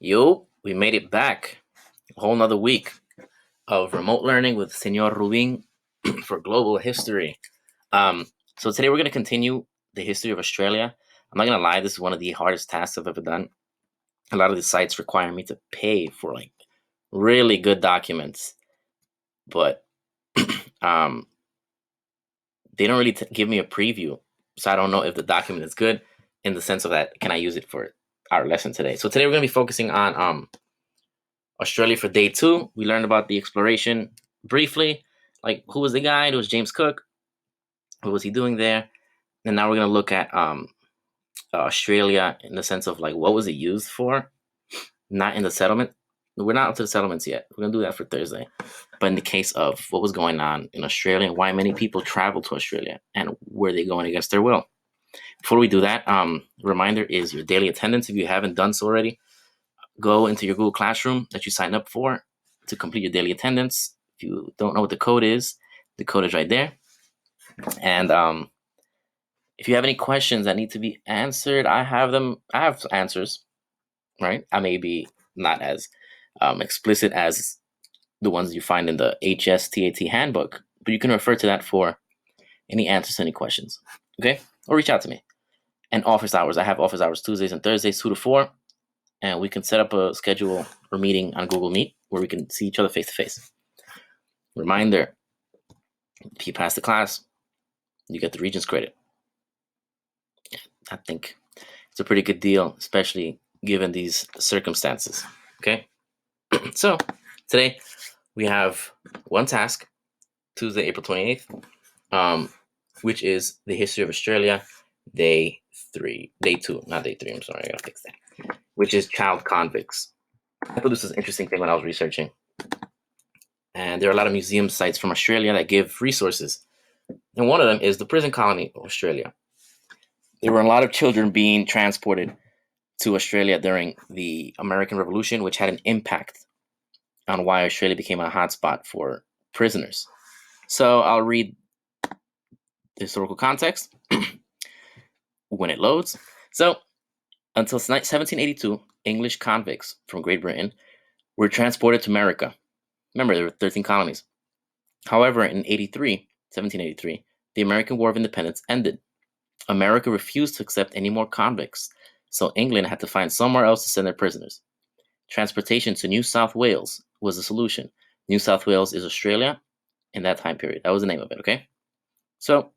Yo, we made it back. A whole nother week of remote learning with Senor Rubin for global history. So today we're going to continue the history of Australia. I'm not going to lie, this is one of the hardest tasks I've ever done. A lot of the sites require me to pay for like really good documents, but um, they don't really give me a preview. So I don't know if the document is good in the sense of that, can I use it for our lesson today? So today we're going to be focusing on Australia for day 2. We learned about the exploration briefly, like who was the guide? It was James Cook. What was he doing there? And now we're gonna look at Australia in the sense of like what was it used for, not in the settlement. We're not up to the settlements yet. We're gonna do that for Thursday. But in the case of what was going on in Australia and why many people traveled to Australia and were they going against their will. Before we do that, reminder is your daily attendance. If you haven't done so already, go into your Google Classroom that you signed up for to complete your daily attendance. If you don't know what the code is right there. And if you have any questions that need to be answered, I have them. I have answers, right? I may be not as explicit as the ones you find in the HSTAT handbook, but you can refer to that for any answers to any questions, okay? Or reach out to me. And office hours. I have office hours Tuesdays and Thursdays, 2 to 4. And we can set up a schedule or meeting on Google Meet where we can see each other face to face. Reminder, if you pass the class, you get the Regents credit. I think it's a pretty good deal, especially given these circumstances. Okay. So today we have one task, Tuesday, April 28th, which is the history of Australia, day 2, not day 3. I'm sorry, I gotta fix that. Which is child convicts. I thought this was an interesting thing when I was researching. And there are a lot of museum sites from Australia that give resources. And one of them is the prison colony of Australia. There were a lot of children being transported to Australia during the American Revolution, which had an impact on why Australia became a hotspot for prisoners. So I'll read the historical context when it loads. So until 1782, English convicts from Great Britain were transported to America. Remember, there were 13 colonies. However, in 1783, the American War of Independence ended. America refused to accept any more convicts, so England had to find somewhere else to send their prisoners. Transportation to New South Wales was the solution. New South Wales is Australia in that time period. That was the name of it, okay? So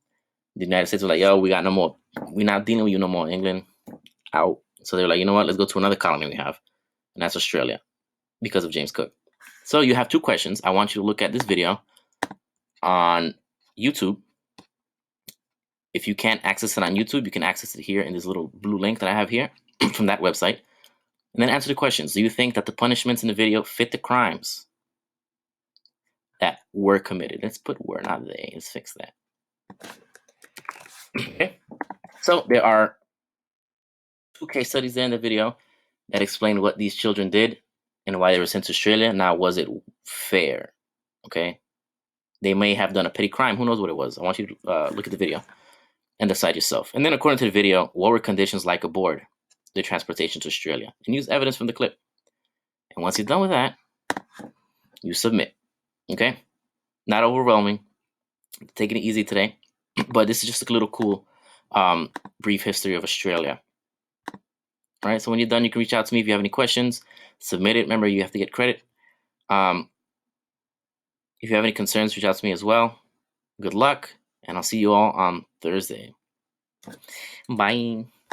the United States was like, yo, we got no more. We're not dealing with you no more, England. Out. So they were like, you know what? Let's go to another colony we have, and that's Australia because of James Cook. So you have 2 questions. I want you to look at this video on YouTube. If you can't access it on YouTube, you can access it here in this little blue link that I have here from that website. And then answer the questions. Do you think that the punishments in the video fit the crimes that were committed? Let's put were, not they. Let's fix that. Okay. So there are 2 case studies there in the video that explain what these children did and why they were sent to Australia. Now, was it fair? Okay. They may have done a petty crime. Who knows what it was? I want you to look at the video and decide yourself. And then according to the video, what were conditions like aboard the transportation to Australia? And use evidence from the clip. And once you're done with that, you submit. Okay? Not overwhelming. Taking it easy today. But this is just a little cool brief history of Australia. All right, so when you're done, you can reach out to me if you have any questions. Submit it. Remember, you have to get credit. If you have any concerns, reach out to me as well. Good luck, and I'll see you all on Thursday. Bye.